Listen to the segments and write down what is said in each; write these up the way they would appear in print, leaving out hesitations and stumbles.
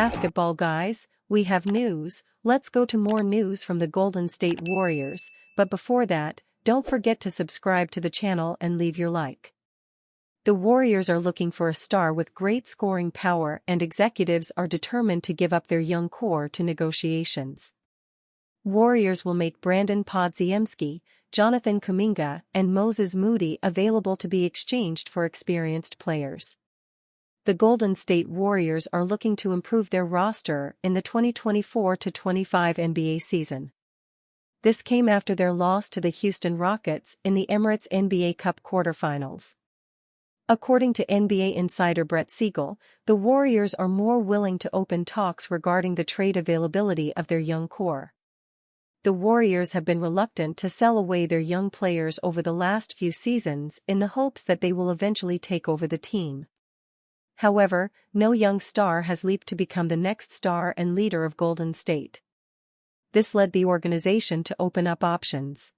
basketball guys, we have news. Let's go to more news from the Golden State Warriors, but before that, don't forget to subscribe to the channel and leave your like. The Warriors are looking for a star with great scoring power, and executives are determined to give up their young core to negotiations. Warriors will make Brandon Podziemski, Jonathan Kuminga, and Moses Moody available to be exchanged for experienced players. The Golden State Warriors are looking to improve their roster in the 2024-25 NBA season. This came after their loss to the Houston Rockets in the Emirates NBA Cup quarterfinals. According to NBA insider Brett Siegel, the Warriors are more willing to open talks regarding the trade availability of their young core. The Warriors have been reluctant to sell away their young players over the last few seasons in the hopes that they will eventually take over the team. However, no young star has leaped to become the next star and leader of Golden State. This led the organization to open up options.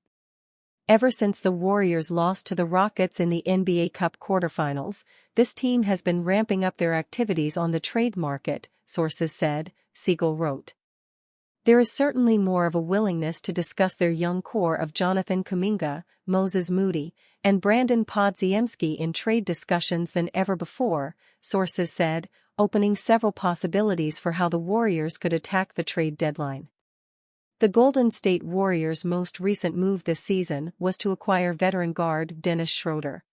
Ever since the Warriors lost to the Rockets in the NBA Cup quarterfinals, this team has been ramping up their activities on the trade market, sources said, Siegel wrote. There is certainly more of a willingness to discuss their young core of Jonathan Kuminga, Moses Moody, and Brandon Podziemski in trade discussions than ever before, sources said, opening several possibilities for how the Warriors could attack the trade deadline. The Golden State Warriors' most recent move this season was to acquire veteran guard Dennis Schroeder.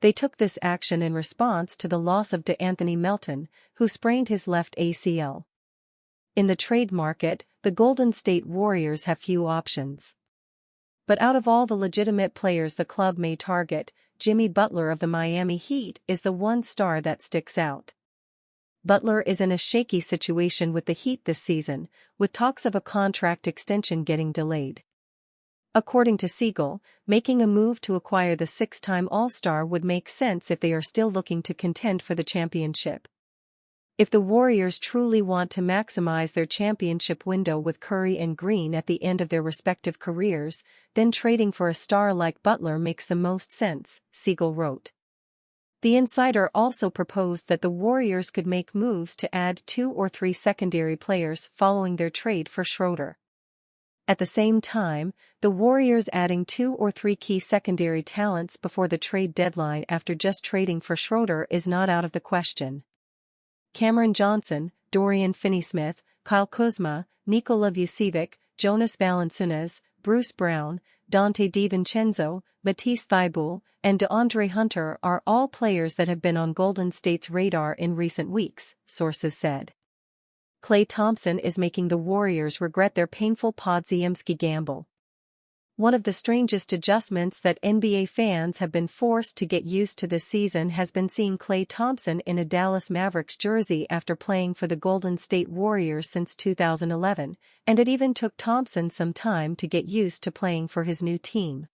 They took this action in response to the loss of DeAnthony Melton, who sprained his left ACL. In the trade market, the Golden State Warriors have few options. But out of all the legitimate players the club may target, Jimmy Butler of the Miami Heat is the one star that sticks out. Butler is in a shaky situation with the Heat this season, with talks of a contract extension getting delayed. According to Siegel, making a move to acquire the six-time All-Star would make sense if they are still looking to contend for the championship. If the Warriors truly want to maximize their championship window with Curry and Green at the end of their respective careers, then trading for a star like Butler makes the most sense, Siegel wrote. The insider also proposed that the Warriors could make moves to add 2 or 3 secondary players following their trade for Schroeder. At the same time, the Warriors adding 2 or 3 key secondary talents before the trade deadline after just trading for Schroeder is not out of the question. Cameron Johnson, Dorian Finney-Smith, Kyle Kuzma, Nikola Vucevic, Jonas Valanciunas, Bruce Brown, Dante DiVincenzo, Matisse Thybulle, and DeAndre Hunter are all players that have been on Golden State's radar in recent weeks, sources said. Klay Thompson is making the Warriors regret their painful Podziemski gamble. One of the strangest adjustments that NBA fans have been forced to get used to this season has been seeing Klay Thompson in a Dallas Mavericks jersey after playing for the Golden State Warriors since 2011, and it even took Thompson some time to get used to playing for his new team.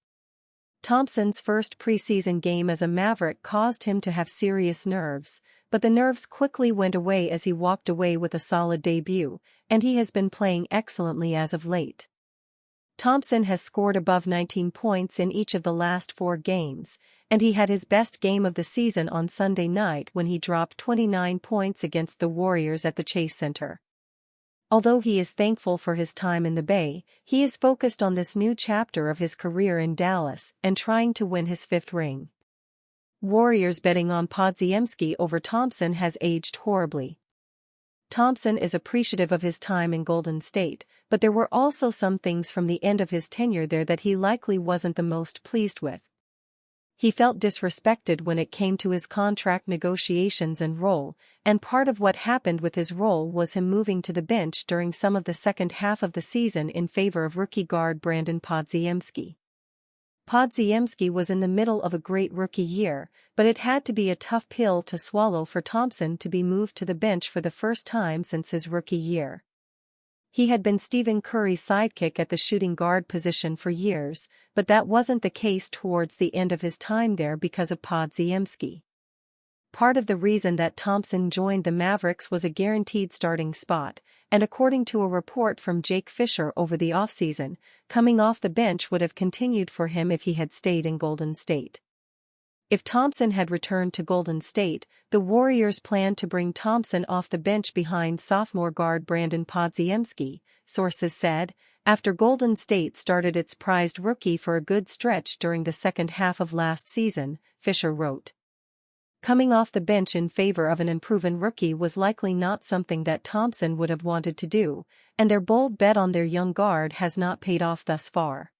Thompson's first preseason game as a Maverick caused him to have serious nerves, but the nerves quickly went away as he walked away with a solid debut, and he has been playing excellently as of late. Thompson has scored above 19 points in each of the last 4 games, and he had his best game of the season on Sunday night when he dropped 29 points against the Warriors at the Chase Center. Although he is thankful for his time in the Bay, he is focused on this new chapter of his career in Dallas and trying to win his 5th ring. Warriors betting on Podziemski over Thompson has aged horribly. Thompson is appreciative of his time in Golden State, but there were also some things from the end of his tenure there that he likely wasn't the most pleased with. He felt disrespected when it came to his contract negotiations and role, and part of what happened with his role was him moving to the bench during some of the second half of the season in favor of rookie guard Brandon Podziemski. Podziemski was in the middle of a great rookie year, but it had to be a tough pill to swallow for Thompson to be moved to the bench for the first time since his rookie year. He had been Stephen Curry's sidekick at the shooting guard position for years, but that wasn't the case towards the end of his time there because of Podziemski. Part of the reason that Thompson joined the Mavericks was a guaranteed starting spot, and according to a report from Jake Fisher over the offseason, coming off the bench would have continued for him if he had stayed in Golden State. If Thompson had returned to Golden State, the Warriors planned to bring Thompson off the bench behind sophomore guard Brandon Podziemski, sources said, after Golden State started its prized rookie for a good stretch during the second half of last season, Fisher wrote. Coming off the bench in favor of an unproven rookie was likely not something that Thompson would have wanted to do, and their bold bet on their young guard has not paid off thus far.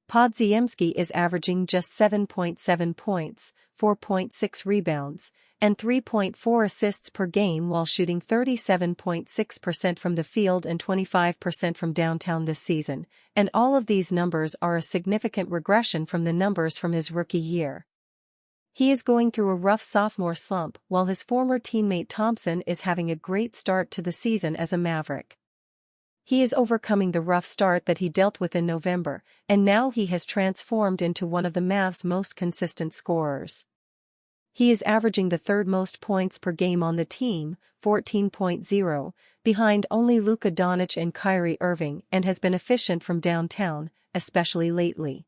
Podziemski is averaging just 7.7 points, 4.6 rebounds, and 3.4 assists per game while shooting 37.6% from the field and 25% from downtown this season, and all of these numbers are a significant regression from the numbers from his rookie year. He is going through a rough sophomore slump while his former teammate Thompson is having a great start to the season as a Maverick. He is overcoming the rough start that he dealt with in November, and now he has transformed into one of the Mavs' most consistent scorers. He is averaging the third most points per game on the team, 14.0, behind only Luka Doncic and Kyrie Irving, and has been efficient from downtown, especially lately.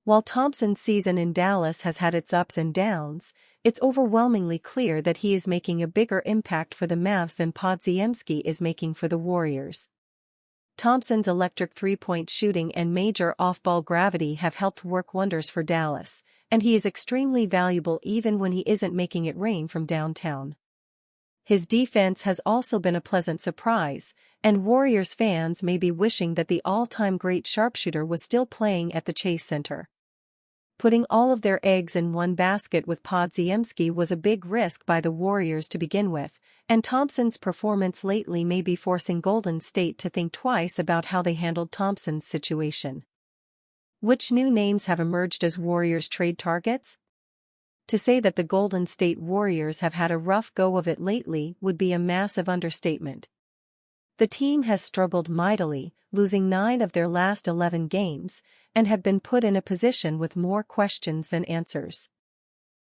While Thompson's season in Dallas has had its ups and downs, it's overwhelmingly clear that he is making a bigger impact for the Mavs than Podziemski is making for the Warriors. Thompson's electric three-point shooting and major off-ball gravity have helped work wonders for Dallas, and he is extremely valuable even when he isn't making it rain from downtown. His defense has also been a pleasant surprise, and Warriors fans may be wishing that the all-time great sharpshooter was still playing at the Chase Center. Putting all of their eggs in one basket with Podziemski was a big risk by the Warriors to begin with, and Thompson's performance lately may be forcing Golden State to think twice about how they handled Thompson's situation. Which new names have emerged as Warriors trade targets? To say that the Golden State Warriors have had a rough go of it lately would be a massive understatement. The team has struggled mightily, losing 9 of their last 11 games, and have been put in a position with more questions than answers.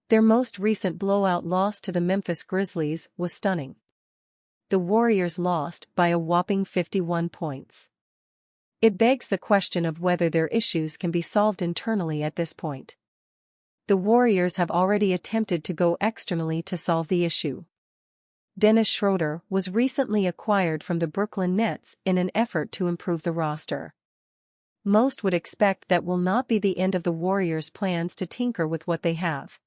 Their most recent blowout loss to the Memphis Grizzlies was stunning. The Warriors lost by a whopping 51 points. It begs the question of whether their issues can be solved internally at this point. The Warriors have already attempted to go externally to solve the issue. Dennis Schroeder was recently acquired from the Brooklyn Nets in an effort to improve the roster. Most would expect that will not be the end of the Warriors' plans to tinker with what they have.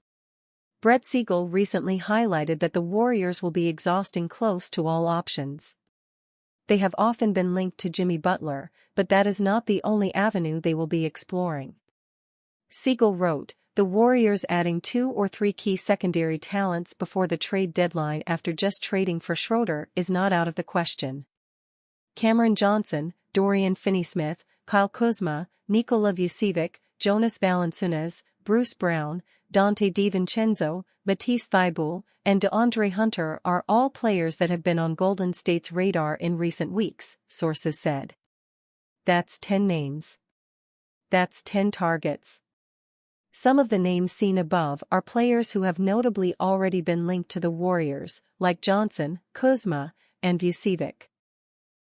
Brett Siegel recently highlighted that the Warriors will be exhausting close to all options. They have often been linked to Jimmy Butler, but that is not the only avenue they will be exploring. Siegel wrote, "The Warriors adding 2 or 3 key secondary talents before the trade deadline after just trading for Schroeder is not out of the question. Cameron Johnson, Dorian Finney-Smith, Kyle Kuzma, Nikola Vucevic, Jonas Valanciunas, Bruce Brown, Dante DiVincenzo, Matisse Thybulle, and DeAndre Hunter are all players that have been on Golden State's radar in recent weeks," sources said. That's 10 names. That's 10 targets. Some of the names seen above are players who have notably already been linked to the Warriors, like Johnson, Kuzma, and Vucevic.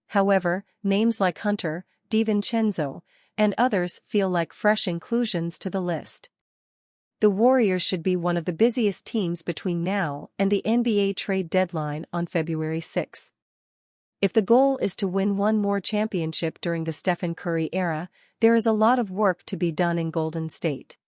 However, names like Hunter, DiVincenzo, and others feel like fresh inclusions to the list. The Warriors should be one of the busiest teams between now and the NBA trade deadline on February 6. If the goal is to win one more championship during the Stephen Curry era, there is a lot of work to be done in Golden State.